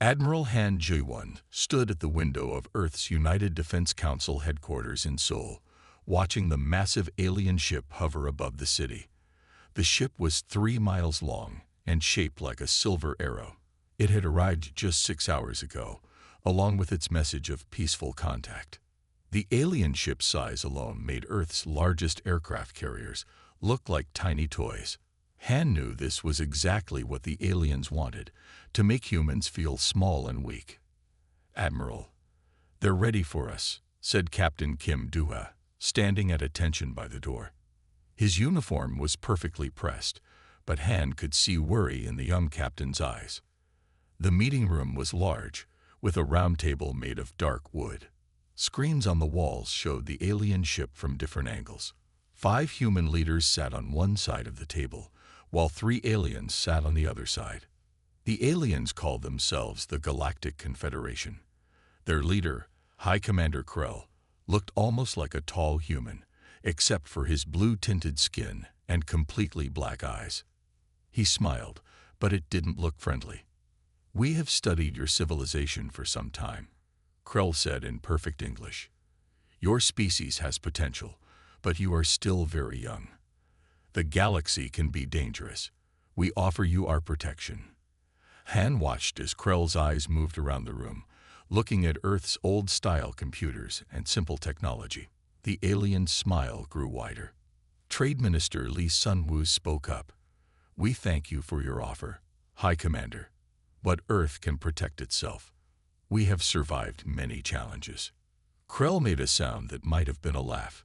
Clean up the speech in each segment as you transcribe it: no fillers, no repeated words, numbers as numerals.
Admiral Han Ji-won stood at the window of Earth's United Defense Council headquarters in Seoul, watching the massive alien ship hover above the city. The ship was 3 miles long and shaped like a silver arrow. It had arrived just 6 hours ago, along with its message of peaceful contact. The alien ship's size alone made Earth's largest aircraft carriers look like tiny toys. Han knew this was exactly what the aliens wanted, to make humans feel small and weak. "Admiral, they're ready for us," said Captain Kim Do-ha, standing at attention by the door. His uniform was perfectly pressed, but Han could see worry in the young captain's eyes. The meeting room was large, with a round table made of dark wood. Screens on the walls showed the alien ship from different angles. 5 human leaders sat on one side of the table, while 3 aliens sat on the other side. The aliens called themselves the Galactic Confederation. Their leader, High Commander Krell, looked almost like a tall human, except for his blue-tinted skin and completely black eyes. He smiled, but it didn't look friendly. "We have studied your civilization for some time," Krell said in perfect English. "Your species has potential, but you are still very young. The galaxy can be dangerous. We offer you our protection." Han watched as Krell's eyes moved around the room, looking at Earth's old-style computers and simple technology. The alien's smile grew wider. Trade Minister Lee Sun-woo spoke up. "We thank you for your offer, High Commander. But Earth can protect itself. We have survived many challenges." Krell made a sound that might have been a laugh.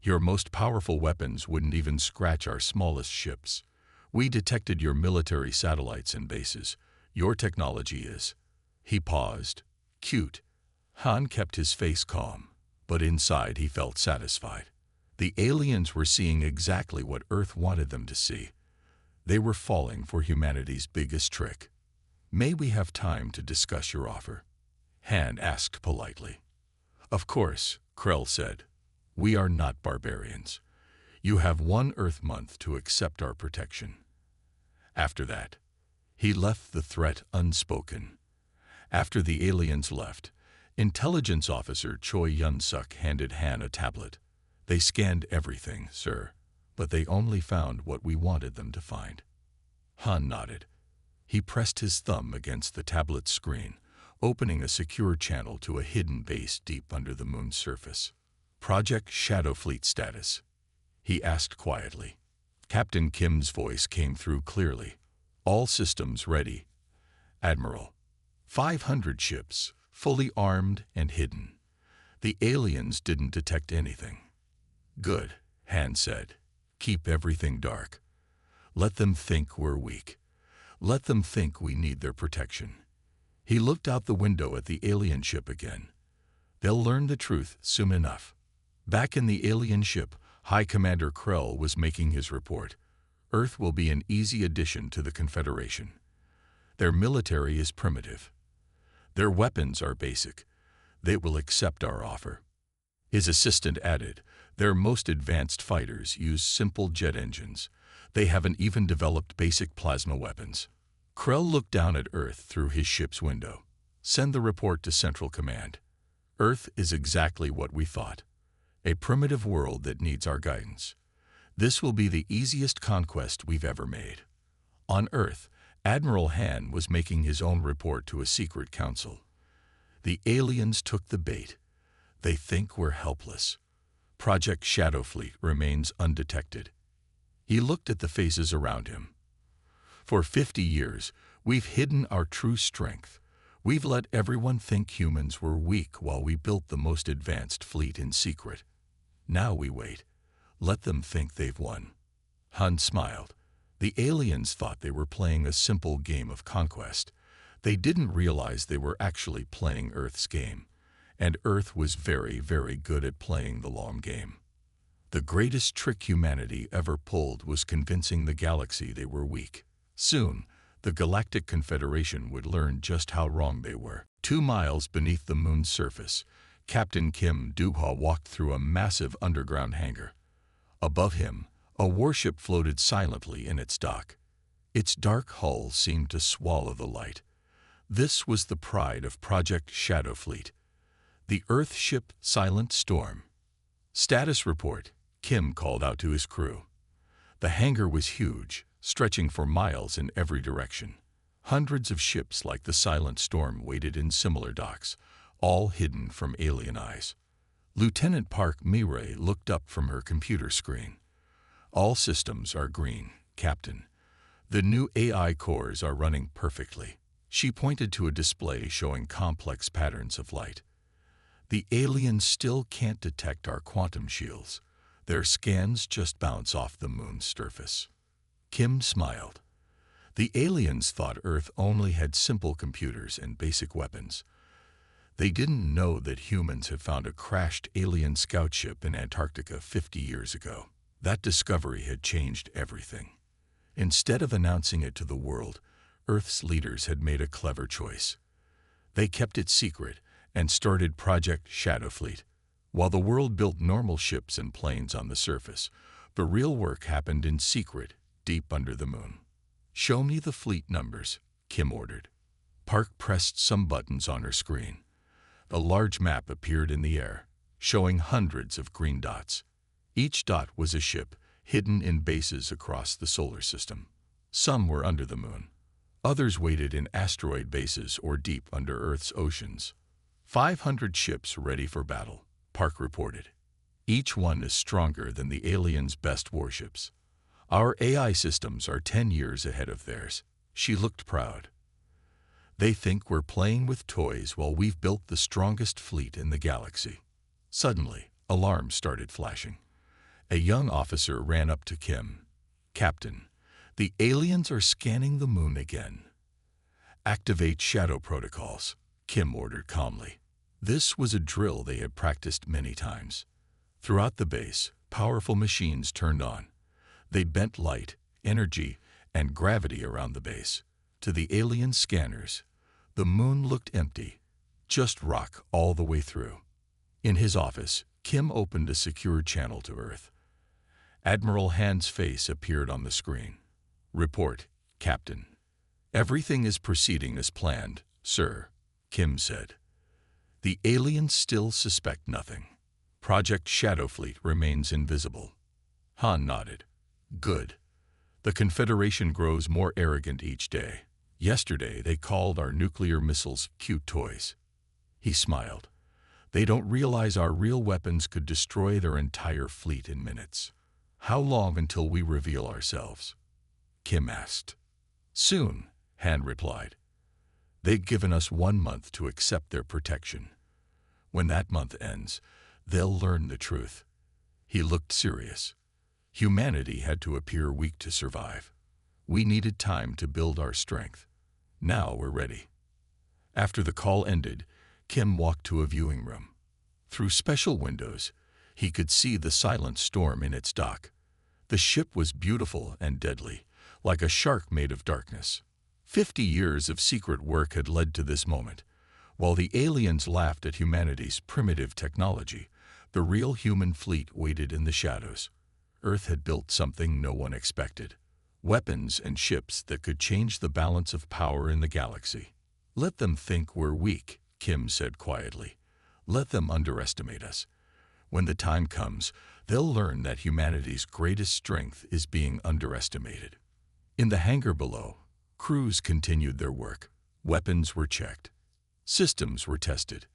"Your most powerful weapons wouldn't even scratch our smallest ships. We detected your military satellites and bases. Your technology is—" He paused. "Cute." Han kept his face calm, but inside he felt satisfied. The aliens were seeing exactly what Earth wanted them to see. They were falling for humanity's biggest trick. "May we have time to discuss your offer?" Han asked politely. "Of course," Krell said. "We are not barbarians. You have 1 Earth month to accept our protection." After that, he left the threat unspoken. After the aliens left, Intelligence Officer Choi Yun-suk handed Han a tablet. "They scanned everything, sir, but they only found what we wanted them to find." Han nodded. He pressed his thumb against the tablet's screen, opening a secure channel to a hidden base deep under the moon's surface. "Project Shadow Fleet status?" he asked quietly. Captain Kim's voice came through clearly. "All systems ready, Admiral. 500 ships, fully armed and hidden. The aliens didn't detect anything." "Good," Han said. "Keep everything dark. Let them think we're weak. Let them think we need their protection." He looked out the window at the alien ship again. "They'll learn the truth soon enough." Back in the alien ship, High Commander Krell was making his report. "Earth will be an easy addition to the Confederation. Their military is primitive. Their weapons are basic. They will accept our offer." His assistant added, "Their most advanced fighters use simple jet engines. They haven't even developed basic plasma weapons." Krell looked down at Earth through his ship's window. "Send the report to Central Command. Earth is exactly what we thought. A primitive world that needs our guidance. This will be the easiest conquest we've ever made." On Earth, Admiral Han was making his own report to a secret council. "The aliens took the bait. They think we're helpless. Project Shadow Fleet remains undetected." He looked at the faces around him. "For 50 years, we've hidden our true strength. We've let everyone think humans were weak while we built the most advanced fleet in secret. Now we wait. Let them think they've won." Han smiled. The aliens thought they were playing a simple game of conquest. They didn't realize they were actually playing Earth's game. And Earth was very, very good at playing the long game. The greatest trick humanity ever pulled was convincing the galaxy they were weak. Soon, the Galactic Confederation would learn just how wrong they were. 2 miles beneath the moon's surface, Captain Kim Do-ha walked through a massive underground hangar. Above him, a warship floated silently in its dock. Its dark hull seemed to swallow the light. This was the pride of Project Shadow Fleet, the Earth ship Silent Storm. Status report, Kim called out to his crew. The hangar was huge, stretching for miles in every direction. Hundreds of ships like the Silent Storm waited in similar docks, all hidden from alien eyes. Lieutenant Park Mirai looked up from her computer screen. All systems are green, Captain. The new AI cores are running perfectly. She pointed to a display showing complex patterns of light. The aliens still can't detect our quantum shields. Their scans just bounce off the moon's surface. Kim smiled. The aliens thought Earth only had simple computers and basic weapons. They didn't know that humans had found a crashed alien scout ship in Antarctica 50 years ago. That discovery had changed everything. Instead of announcing it to the world, Earth's leaders had made a clever choice. They kept it secret and started Project Shadow Fleet. While the world built normal ships and planes on the surface, the real work happened in secret, deep under the moon. "Show me the fleet numbers," Kim ordered. Park pressed some buttons on her screen. A large map appeared in the air, showing hundreds of green dots. Each dot was a ship, hidden in bases across the solar system. Some were under the moon. Others waited in asteroid bases or deep under Earth's oceans. 500 ships ready for battle, Park reported. Each one is stronger than the aliens' best warships. Our AI systems are 10 years ahead of theirs. She looked proud. They think we're playing with toys while we've built the strongest fleet in the galaxy. Suddenly, alarms started flashing. A young officer ran up to Kim. "Captain, the aliens are scanning the moon again." "Activate shadow protocols," Kim ordered calmly. This was a drill they had practiced many times. Throughout the base, powerful machines turned on. They bent light, energy, and gravity around the base. To the alien scanners, the moon looked empty, just rock all the way through. In his office, Kim opened a secure channel to Earth. Admiral Hand's face appeared on the screen. "Report, Captain." "Everything is proceeding as planned, sir," Kim said. "The aliens still suspect nothing. Project Shadow Fleet remains invisible." Han nodded. "Good. The Confederation grows more arrogant each day. Yesterday they called our nuclear missiles cute toys." He smiled. "They don't realize our real weapons could destroy their entire fleet in minutes." "How long until we reveal ourselves?" Kim asked. "Soon," Han replied. "They've given us 1 month to accept their protection. When that month ends, they'll learn the truth." He looked serious. "Humanity had to appear weak to survive. We needed time to build our strength. Now we're ready." After the call ended, Kim walked to a viewing room. Through special windows, he could see the Silent Storm in its dock. The ship was beautiful and deadly, like a shark made of darkness. 50 years of secret work had led to this moment. While the aliens laughed at humanity's primitive technology, the real human fleet waited in the shadows. Earth had built something no one expected. Weapons and ships that could change the balance of power in the galaxy. "Let them think we're weak," Kim said quietly. "Let them underestimate us. When the time comes, they'll learn that humanity's greatest strength is being underestimated." In the hangar below, crews continued their work. Weapons were checked. Systems were tested.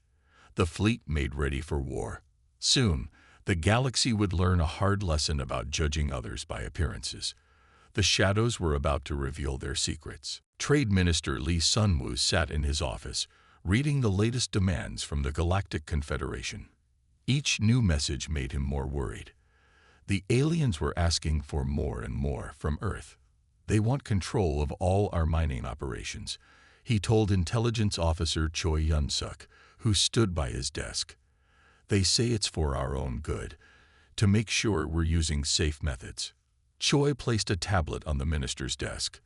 The fleet made ready for war. Soon, the galaxy would learn a hard lesson about judging others by appearances. The shadows were about to reveal their secrets. Trade Minister Lee Sunwoo sat in his office, reading the latest demands from the Galactic Confederation. Each new message made him more worried. The aliens were asking for more and more from Earth. "They want control of all our mining operations," he told Intelligence Officer Choi Yun-suk, who stood by his desk. "They say it's for our own good, to make sure we're using safe methods." Choi placed a tablet on the minister's desk.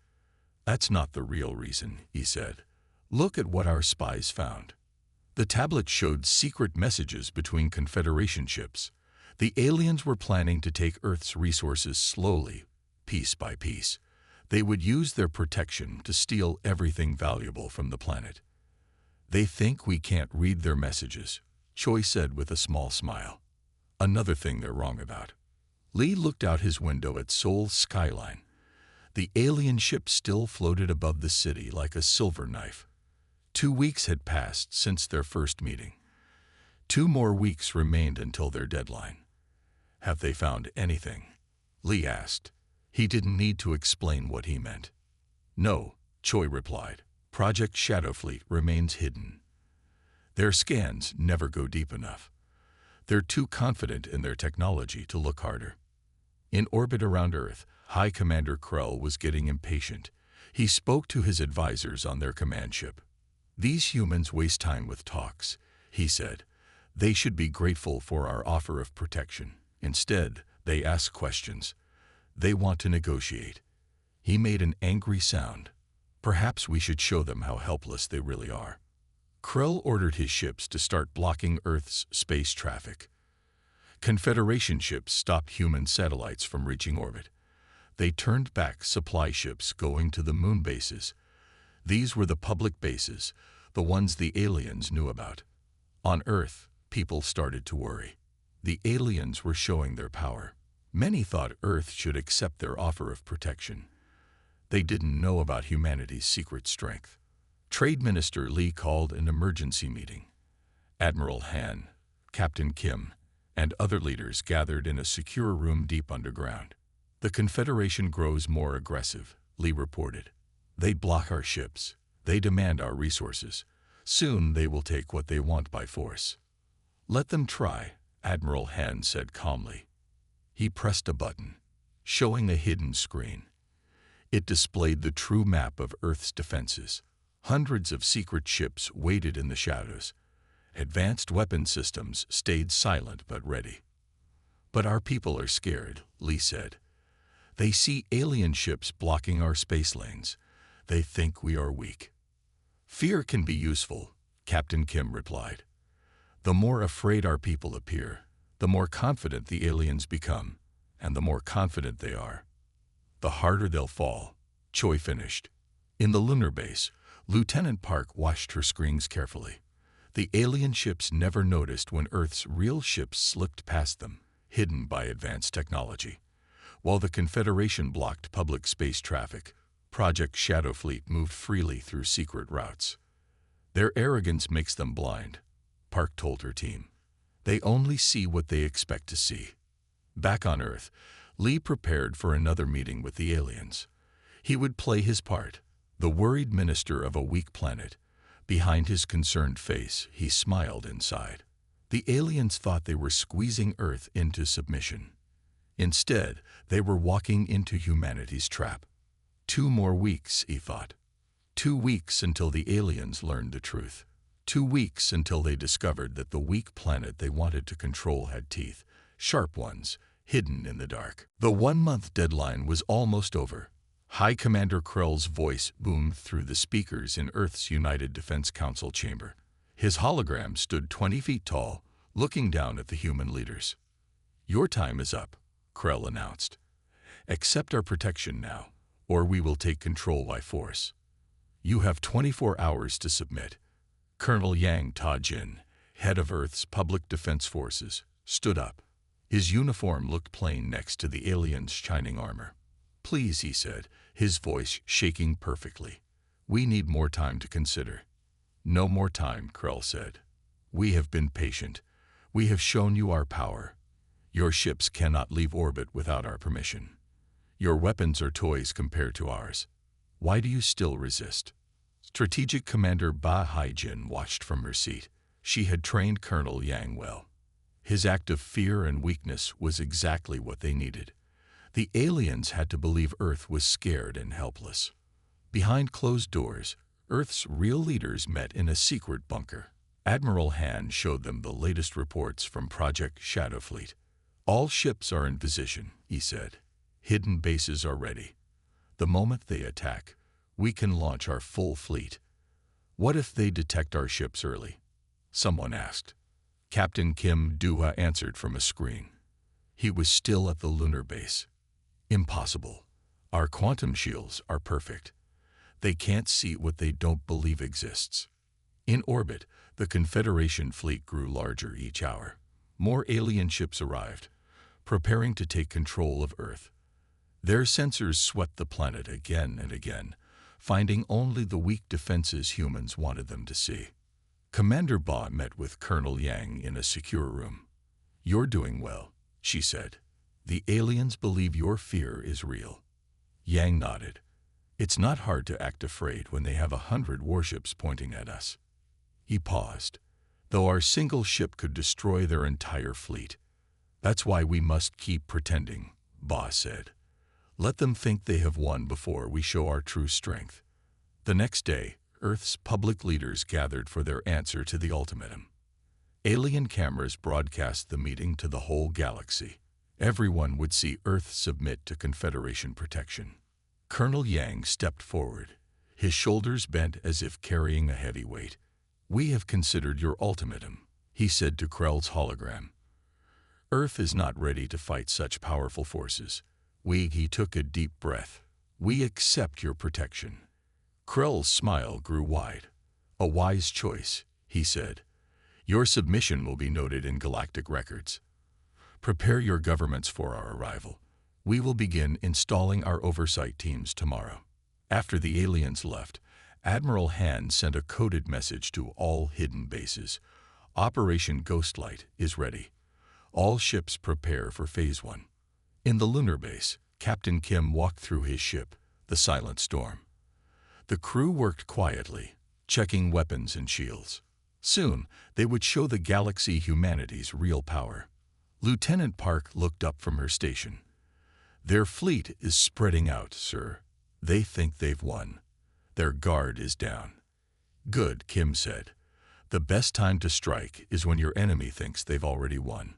"That's not the real reason," he said. "Look at what our spies found." The tablet showed secret messages between Confederation ships. The aliens were planning to take Earth's resources slowly, piece by piece. They would use their protection to steal everything valuable from the planet. They think we can't read their messages, Choi said with a small smile. Another thing they're wrong about. Lee looked out his window at Seoul's skyline. The alien ship still floated above the city like a silver knife. 2 weeks had passed since their first meeting. 2 more weeks remained until their deadline. Have they found anything? Lee asked. He didn't need to explain what he meant. No, Choi replied. Project Shadowfleet remains hidden. Their scans never go deep enough. They're too confident in their technology to look harder. In orbit around Earth, High Commander Krell was getting impatient. He spoke to his advisors on their command ship. These humans waste time with talks, he said. They should be grateful for our offer of protection. Instead, they ask questions. They want to negotiate. He made an angry sound. Perhaps we should show them how helpless they really are. Krell ordered his ships to start blocking Earth's space traffic. Confederation ships stopped human satellites from reaching orbit. They turned back supply ships going to the moon bases. These were the public bases, the ones the aliens knew about. On Earth, people started to worry. The aliens were showing their power. Many thought Earth should accept their offer of protection. They didn't know about humanity's secret strength. Trade Minister Lee called an emergency meeting. Admiral Han, Captain Kim, and other leaders gathered in a secure room deep underground. The Confederation grows more aggressive, Lee reported. They block our ships. They demand our resources. Soon they will take what they want by force. Let them try, Admiral Han said calmly. He pressed a button, showing a hidden screen. It displayed the true map of Earth's defenses. Hundreds of secret ships waited in the shadows. Advanced weapon systems stayed silent but ready. But our people are scared, Lee said. They see alien ships blocking our space lanes. They think we are weak. Fear can be useful, Captain Kim replied. The more afraid our people appear, the more confident the aliens become, and the more confident they are, the harder they'll fall, Choi finished. In the lunar base, Lieutenant Park watched her screens carefully. The alien ships never noticed when Earth's real ships slipped past them, hidden by advanced technology. While the Confederation blocked public space traffic, Project Shadowfleet moved freely through secret routes. Their arrogance makes them blind, Park told her team. They only see what they expect to see. Back on Earth, Lee prepared for another meeting with the aliens. He would play his part, the worried minister of a weak planet. Behind his concerned face, he smiled inside. The aliens thought they were squeezing Earth into submission. Instead, they were walking into humanity's trap. 2 more weeks, he thought. 2 weeks until the aliens learned the truth. 2 weeks until they discovered that the weak planet they wanted to control had teeth, sharp ones, hidden in the dark. The 1-month deadline was almost over. High Commander Krell's voice boomed through the speakers in Earth's United Defense Council chamber. His hologram stood 20 feet tall, looking down at the human leaders. Your time is up, Krell announced. Accept our protection now, or we will take control by force. You have 24 hours to submit. Colonel Yang Ta-jin, head of Earth's Public Defense Forces, stood up. His uniform looked plain next to the alien's shining armor. Please, he said, his voice shaking perfectly. We need more time to consider. No more time, Krell said. We have been patient. We have shown you our power. Your ships cannot leave orbit without our permission. Your weapons are toys compared to ours. Why do you still resist? Strategic Commander Ba Haijin watched from her seat. She had trained Colonel Yang well. His act of fear and weakness was exactly what they needed. The aliens had to believe Earth was scared and helpless. Behind closed doors, Earth's real leaders met in a secret bunker. Admiral Han showed them the latest reports from Project Shadowfleet. All ships are in position, he said. Hidden bases are ready. The moment they attack, we can launch our full fleet. What if they detect our ships early? Someone asked. Captain Kim Doo-ha answered from a screen. He was still at the lunar base. Impossible. Our quantum shields are perfect. They can't see what they don't believe exists. In orbit, the Confederation fleet grew larger each hour. More alien ships arrived, preparing to take control of Earth. Their sensors swept the planet again and again, finding only the weak defenses humans wanted them to see. Commander Ba met with Colonel Yang in a secure room. "You're doing well," she said. "The aliens believe your fear is real." Yang nodded. "It's not hard to act afraid when they have 100 warships pointing at us." He paused. "Though our single ship could destroy their entire fleet. That's why we must keep pretending," Ba said. "Let them think they have won before we show our true strength." The next day, Earth's public leaders gathered for their answer to the ultimatum. Alien cameras broadcast the meeting to the whole galaxy. Everyone would see Earth submit to Confederation protection. Colonel Yang stepped forward, his shoulders bent as if carrying a heavy weight. "We have considered your ultimatum," he said to Krell's hologram. "Earth is not ready to fight such powerful forces. He took a deep breath. "We accept your protection." Krell's smile grew wide. "A wise choice," he said. "Your submission will be noted in galactic records. Prepare your governments for our arrival. We will begin installing our oversight teams tomorrow." After the aliens left, Admiral Han sent a coded message to all hidden bases. "Operation Ghostlight is ready. All ships prepare for Phase 1. In the lunar base, Captain Kim walked through his ship, the Silent Storm. The crew worked quietly, checking weapons and shields. Soon, they would show the galaxy humanity's real power. Lieutenant Park looked up from her station. "Their fleet is spreading out, sir. They think they've won. Their guard is down." "Good," Kim said. "The best time to strike is when your enemy thinks they've already won."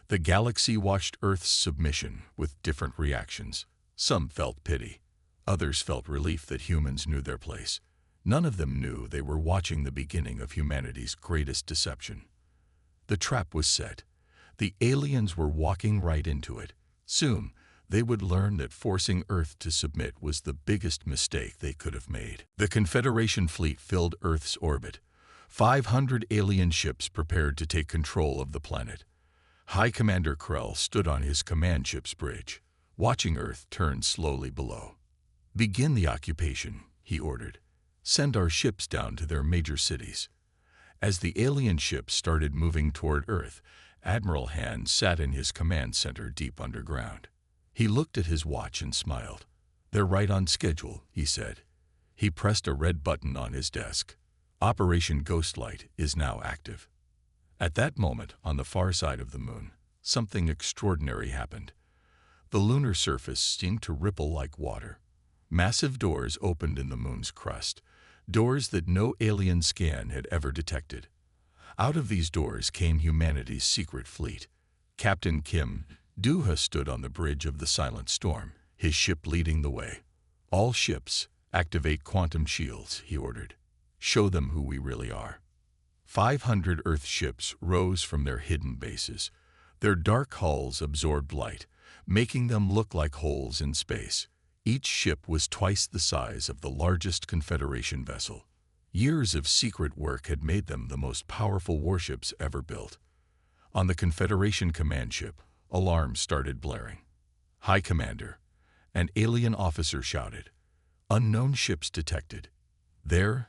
The galaxy watched Earth's submission with different reactions. Some felt pity. Others felt relief that humans knew their place. None of them knew they were watching the beginning of humanity's greatest deception. The trap was set. The aliens were walking right into it. Soon, they would learn that forcing Earth to submit was the biggest mistake they could have made. The Confederation fleet filled Earth's orbit. 500 alien ships prepared to take control of the planet. High Commander Krell stood on his command ship's bridge, watching Earth turn slowly below. "Begin the occupation," he ordered. "Send our ships down to their major cities." As the alien ships started moving toward Earth, Admiral Han sat in his command center deep underground. He looked at his watch and smiled. "They're right on schedule," he said. He pressed a red button on his desk. "Operation Ghostlight is now active." At that moment, on the far side of the moon, something extraordinary happened. The lunar surface seemed to ripple like water. Massive doors opened in the moon's crust, doors that no alien scan had ever detected. Out of these doors came humanity's secret fleet. Captain Kim Duha stood on the bridge of the Silent Storm, his ship leading the way. "All ships, activate quantum shields," he ordered. "Show them who we really are." 500 Earth ships rose from their hidden bases. Their dark hulls absorbed light, making them look like holes in space. Each ship was twice the size of the largest Confederation vessel. Years of secret work had made them the most powerful warships ever built. On the Confederation command ship, alarms started blaring. "High Commander," an alien officer shouted. "Unknown ships detected. They're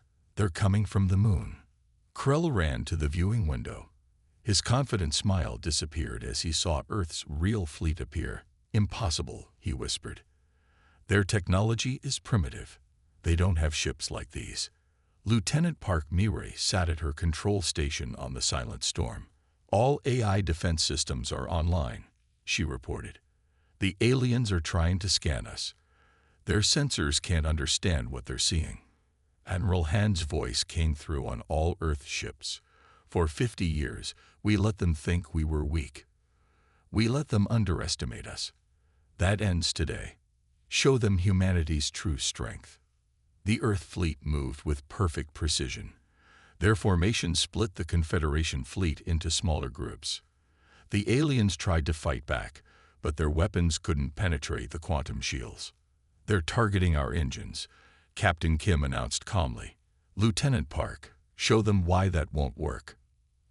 coming from the moon." Krell ran to the viewing window. His confident smile disappeared as he saw Earth's real fleet appear. "Impossible," he whispered. "Their technology is primitive. They don't have ships like these." Lieutenant Park Mirai sat at her control station on the Silent Storm. "All AI defense systems are online," she reported. "The aliens are trying to scan us. Their sensors can't understand what they're seeing." Admiral Han's voice came through on all Earth ships. "For 50 years, we let them think we were weak. We let them underestimate us. That ends today. Show them humanity's true strength." The Earth fleet moved with perfect precision. Their formation split the Confederation fleet into smaller groups. The aliens tried to fight back, but their weapons couldn't penetrate the quantum shields. They're targeting our engines, Captain Kim announced calmly. Lieutenant Park, show them why that won't work.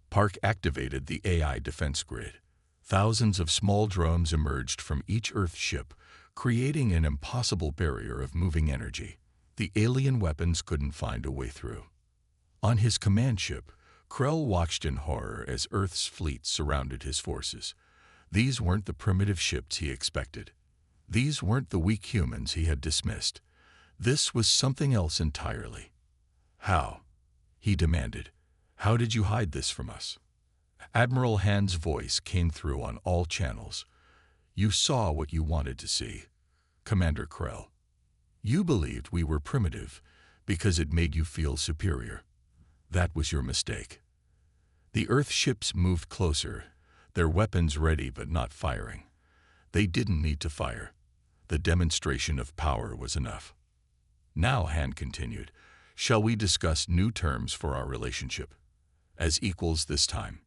Park activated the AI defense grid. Thousands of small drones emerged from each Earth ship, creating an impossible barrier of moving energy. The alien weapons couldn't find a way through. On his command ship, Krell watched in horror as Earth's fleet surrounded his forces. These weren't the primitive ships he expected. These weren't the weak humans he had dismissed. This was something else entirely. How? He demanded. How did you hide this from us? Admiral Han's voice came through on all channels. You saw what you wanted to see, Commander Krell. You believed we were primitive because it made you feel superior. That was your mistake. The Earth ships moved closer, their weapons ready but not firing. They didn't need to fire. The demonstration of power was enough. Now, Han continued, shall we discuss new terms for our relationship? As equals this time.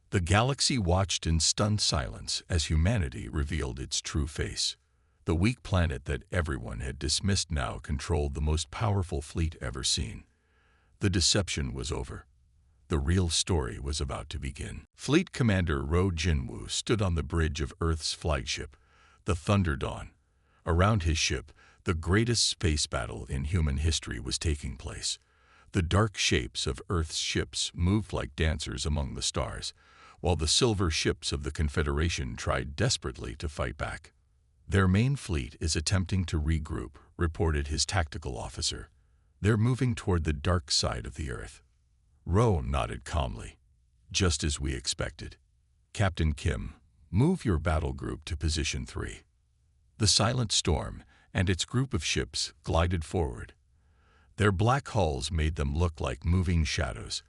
The galaxy watched in stunned silence as humanity revealed its true face. The weak planet that everyone had dismissed now controlled the most powerful fleet ever seen. The deception was over. The real story was about to begin. Fleet Commander Ro Jinwoo stood on the bridge of Earth's flagship, the Thunder Dawn. Around his ship, the greatest space battle in human history was taking place. The dark shapes of Earth's ships moved like dancers among the stars, while the silver ships of the Confederation tried desperately to fight back. Their main fleet is attempting to regroup, reported his tactical officer. They're moving toward the dark side of the Earth. Ro nodded calmly. Just as we expected. Captain Kim, move your battle group to position 3. The Silent Storm and its group of ships glided forward. Their black hulls made them look like moving shadows.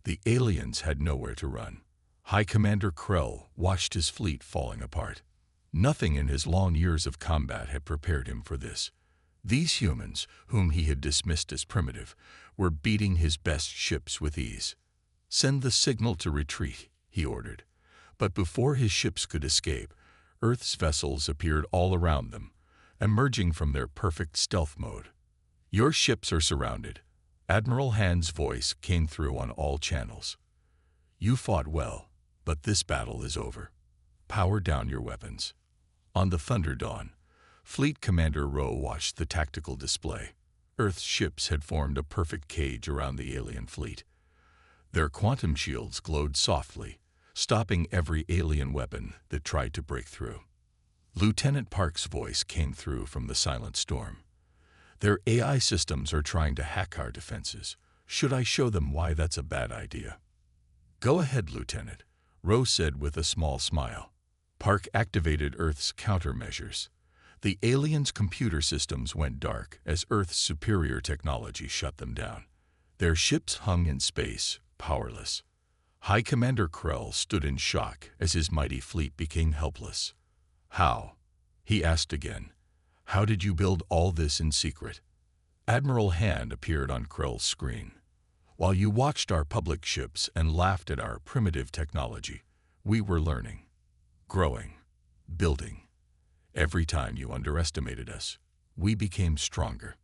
The aliens had nowhere to run. High Commander Krell watched his fleet falling apart. Nothing in his long years of combat had prepared him for this. These humans, whom he had dismissed as primitive, were beating his best ships with ease. Send the signal to retreat, he ordered. But before his ships could escape, Earth's vessels appeared all around them, emerging from their perfect stealth mode. Your ships are surrounded. Admiral Han's voice came through on all channels. You fought well, but this battle is over. Power down your weapons. On the Thunder Dawn, Fleet Commander Ro watched the tactical display. Earth's ships had formed a perfect cage around the alien fleet. Their quantum shields glowed softly, stopping every alien weapon that tried to break through. Lieutenant Park's voice came through from the Silent Storm. Their AI systems are trying to hack our defenses. Should I show them why that's a bad idea? Go ahead, Lieutenant, Ro said with a small smile. Park activated Earth's countermeasures. The aliens' computer systems went dark as Earth's superior technology shut them down. Their ships hung in space, powerless. High Commander Krell stood in shock as his mighty fleet became helpless. How? He asked again. How did you build all this in secret? Admiral Han appeared on Krell's screen. While you watched our public ships and laughed at our primitive technology, we were learning, growing, building. Every time you underestimated us, we became stronger.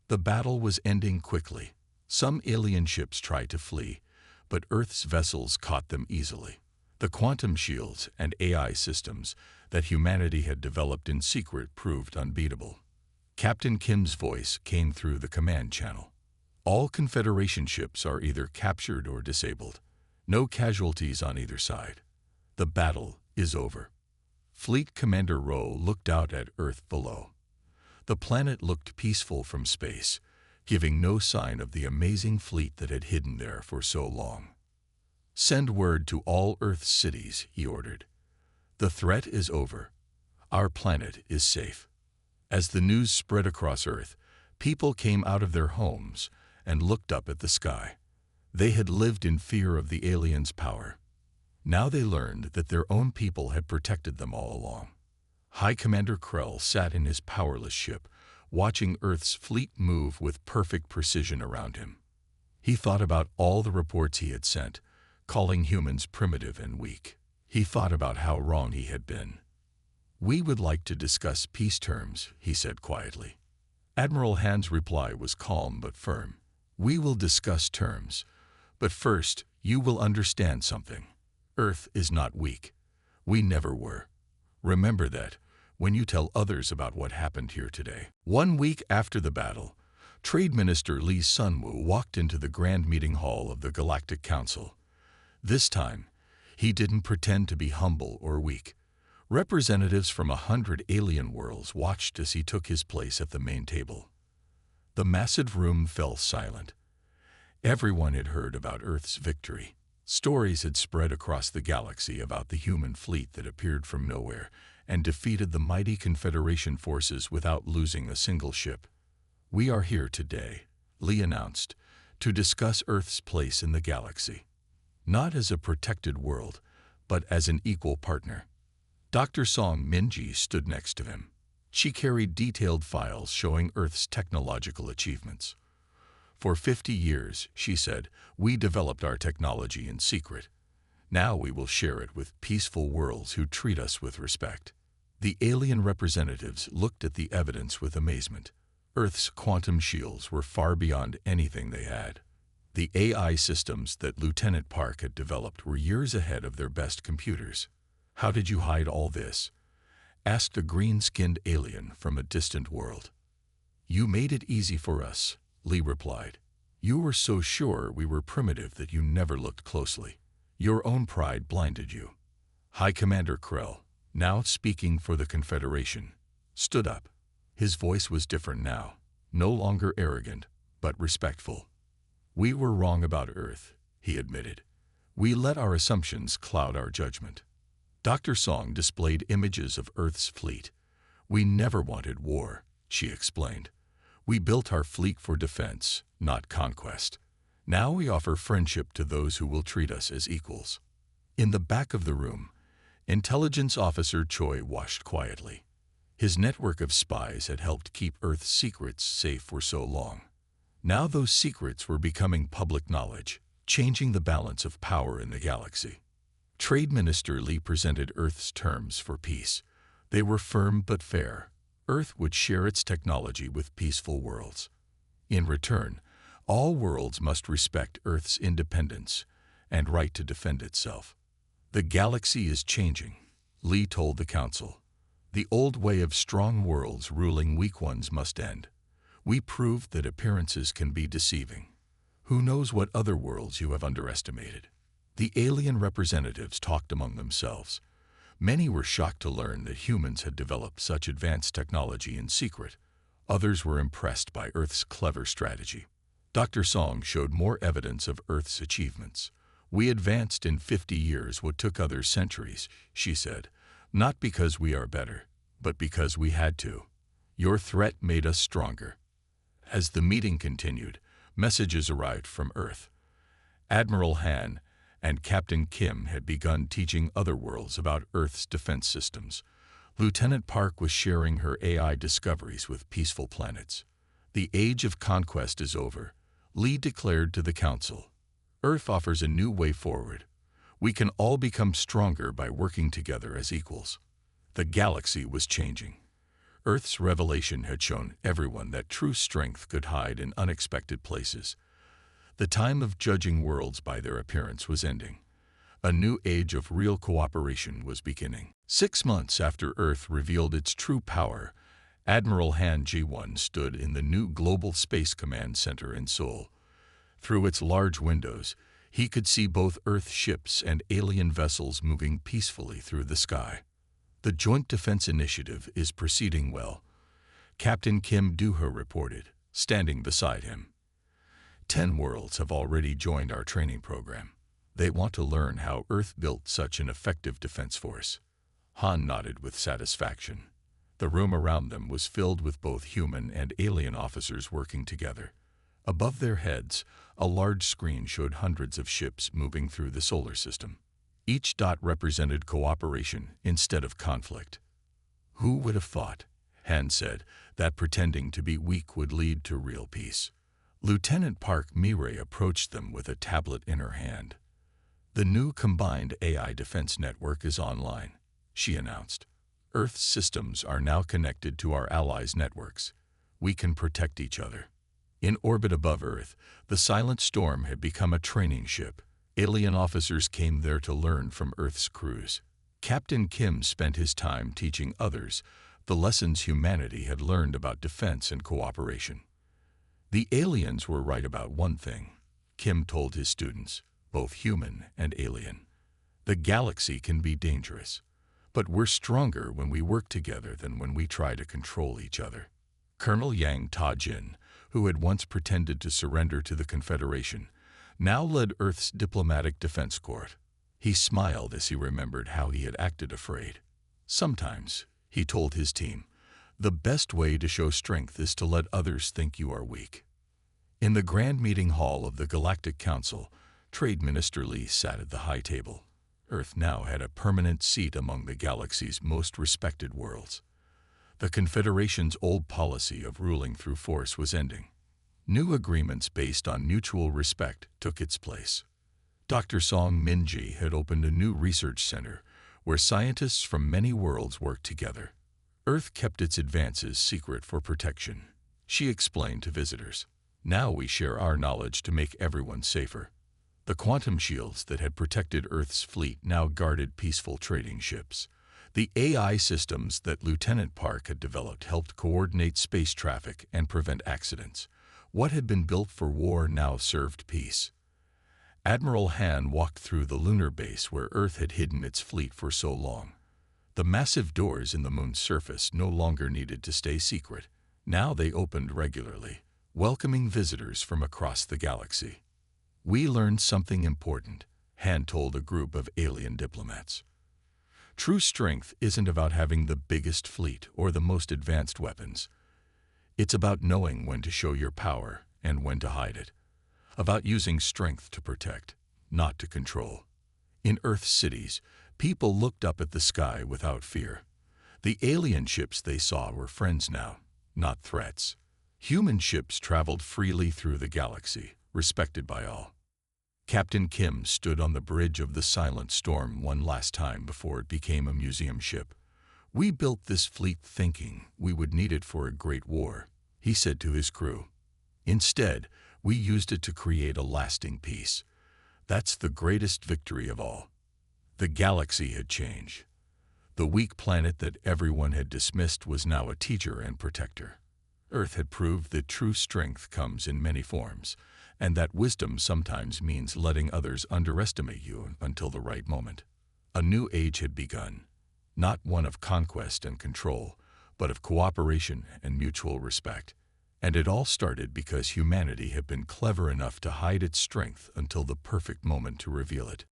The battle was ending quickly. Some alien ships tried to flee, but Earth's vessels caught them easily. The quantum shields and AI systems that humanity had developed in secret proved unbeatable. Captain Kim's voice came through the command channel. All Confederation ships are either captured or disabled. No casualties on either side. The battle is over. Fleet Commander Ro looked out at Earth below. The planet looked peaceful from space, giving no sign of the amazing fleet that had hidden there for so long. Send word to all Earth's cities, he ordered. The threat is over. Our planet is safe. As the news spread across Earth, people came out of their homes and looked up at the sky. They had lived in fear of the aliens' power. Now they learned that their own people had protected them all along. High Commander Krell sat in his powerless ship, watching Earth's fleet move with perfect precision around him. He thought about all the reports he had sent, calling humans primitive and weak. He thought about how wrong he had been. We would like to discuss peace terms, he said quietly. Admiral Han's reply was calm but firm. We will discuss terms, but first you will understand something. Earth is not weak. We never were. Remember that when you tell others about what happened here today. 1 week after the battle, Trade Minister Lee Sun-woo walked into the Grand Meeting Hall of the Galactic Council. This time, he didn't pretend to be humble or weak. Representatives from 100 alien worlds watched as he took his place at the main table. The massive room fell silent. Everyone had heard about Earth's victory. Stories had spread across the galaxy about the human fleet that appeared from nowhere and defeated the mighty Confederation forces without losing a single ship. We are here today, Lee announced, to discuss Earth's place in the galaxy. Not as a protected world, but as an equal partner. Dr. Song Minji stood next to him. She carried detailed files showing Earth's technological achievements. For 50 years, she said, we developed our technology in secret. Now we will share it with peaceful worlds who treat us with respect. The alien representatives looked at the evidence with amazement. Earth's quantum shields were far beyond anything they had. The AI systems that Lieutenant Park had developed were years ahead of their best computers. How did you hide all this? Asked a green-skinned alien from a distant world. You made it easy for us, Lee replied. You were so sure we were primitive that you never looked closely. Your own pride blinded you. High Commander Krell, now speaking for the Confederation, stood up. His voice was different now, no longer arrogant, but respectful. We were wrong about Earth, he admitted. We let our assumptions cloud our judgment. Dr. Song displayed images of Earth's fleet. We never wanted war, she explained. We built our fleet for defense, not conquest. Now we offer friendship to those who will treat us as equals. In the back of the room, Intelligence Officer Choi watched quietly. His network of spies had helped keep Earth's secrets safe for so long. Now those secrets were becoming public knowledge, changing the balance of power in the galaxy. Trade Minister Lee presented Earth's terms for peace. They were firm but fair. Earth would share its technology with peaceful worlds. In return, all worlds must respect Earth's independence and right to defend itself. The galaxy is changing, Lee told the Council. The old way of strong worlds ruling weak ones must end. We proved that appearances can be deceiving. Who knows what other worlds you have underestimated? The alien representatives talked among themselves. Many were shocked to learn that humans had developed such advanced technology in secret. Others were impressed by Earth's clever strategy. Dr. Song showed more evidence of Earth's achievements. We advanced in 50 years what took others centuries, she said, not because we are better, but because we had to. Your threat made us stronger. As the meeting continued, messages arrived from Earth. Admiral Han and Captain Kim had begun teaching other worlds about Earth's defense systems. Lieutenant Park was sharing her AI discoveries with peaceful planets. The age of conquest is over, Lee declared to the Council. Earth offers a new way forward. We can all become stronger by working together as equals. The galaxy was changing. Earth's revelation had shown everyone that true strength could hide in unexpected places. The time of judging worlds by their appearance was ending. A new age of real cooperation was beginning. 6 months after Earth revealed its true power, Admiral Han Ji-won stood in the new Global Space Command Center in Seoul. Through its large windows, he could see both Earth ships and alien vessels moving peacefully through the sky. The Joint Defense Initiative is proceeding well, Captain Kim Do-ho reported, standing beside him. 10 worlds have already joined our training program. They want to learn how Earth built such an effective defense force. Han nodded with satisfaction. The room around them was filled with both human and alien officers working together. Above their heads, a large screen showed hundreds of ships moving through the solar system. Each dot represented cooperation instead of conflict. Who would have thought, Han said, that pretending to be weak would lead to real peace? Lieutenant Park Mireille approached them with a tablet in her hand. The new combined AI defense network is online, she announced. Earth's systems are now connected to our allies' networks. we can protect each other. In orbit above Earth, the Silent Storm had become a training ship. Alien officers came there to learn from Earth's crews. Captain Kim spent his time teaching others the lessons humanity had learned about defense and cooperation. The aliens were right about one thing, Kim told his students, both human and alien. The galaxy can be dangerous, but we're stronger when we work together than when we try to control each other. Colonel Yang Ta-jin, who had once pretended to surrender to the Confederation, now led Earth's diplomatic defense corps. He smiled as he remembered how he had acted afraid. Sometimes, he told his team, the best way to show strength is to let others think you are weak. In the grand meeting hall of the Galactic Council, Trade Minister Lee sat at the high table. Earth now had a permanent seat among the galaxy's most respected worlds. The Confederation's old policy of ruling through force was ending. New agreements based on mutual respect took its place. Dr. Song Min-ji had opened a new research center where scientists from many worlds worked together. Earth kept its advances secret for protection. She explained to visitors, "Now we share our knowledge to make everyone safer." The quantum shields that had protected Earth's fleet now guarded peaceful trading ships. The AI systems that Lieutenant Park had developed helped coordinate space traffic and prevent accidents. What had been built for war now served peace. Admiral Han walked through the lunar base where Earth had hidden its fleet for so long. The massive doors in the moon's surface no longer needed to stay secret. Now they opened regularly, welcoming visitors from across the galaxy. "We learned something important," Han told a group of alien diplomats. "True strength isn't about having the biggest fleet or the most advanced weapons. It's about knowing when to show your power and when to hide it. About using strength to protect, not to control." In Earth's cities, people looked up at the sky without fear. The alien ships they saw were friends now, not threats. Human ships traveled freely through the galaxy, respected by all. Captain Kim stood on the bridge of the Silent Storm one last time before it became a museum ship. "We built this fleet thinking we would need it for a great war," he said to his crew. "Instead, we used it to create a lasting peace. That's the greatest victory of all." The galaxy had changed. The weak planet that everyone had dismissed was now a teacher and protector. Earth had proved that true strength comes in many forms, and that wisdom sometimes means letting others underestimate you until the right moment. A new age had begun, not one of conquest and control, but of cooperation and mutual respect. And it all started because humanity had been clever enough to hide its strength until the perfect moment to reveal it.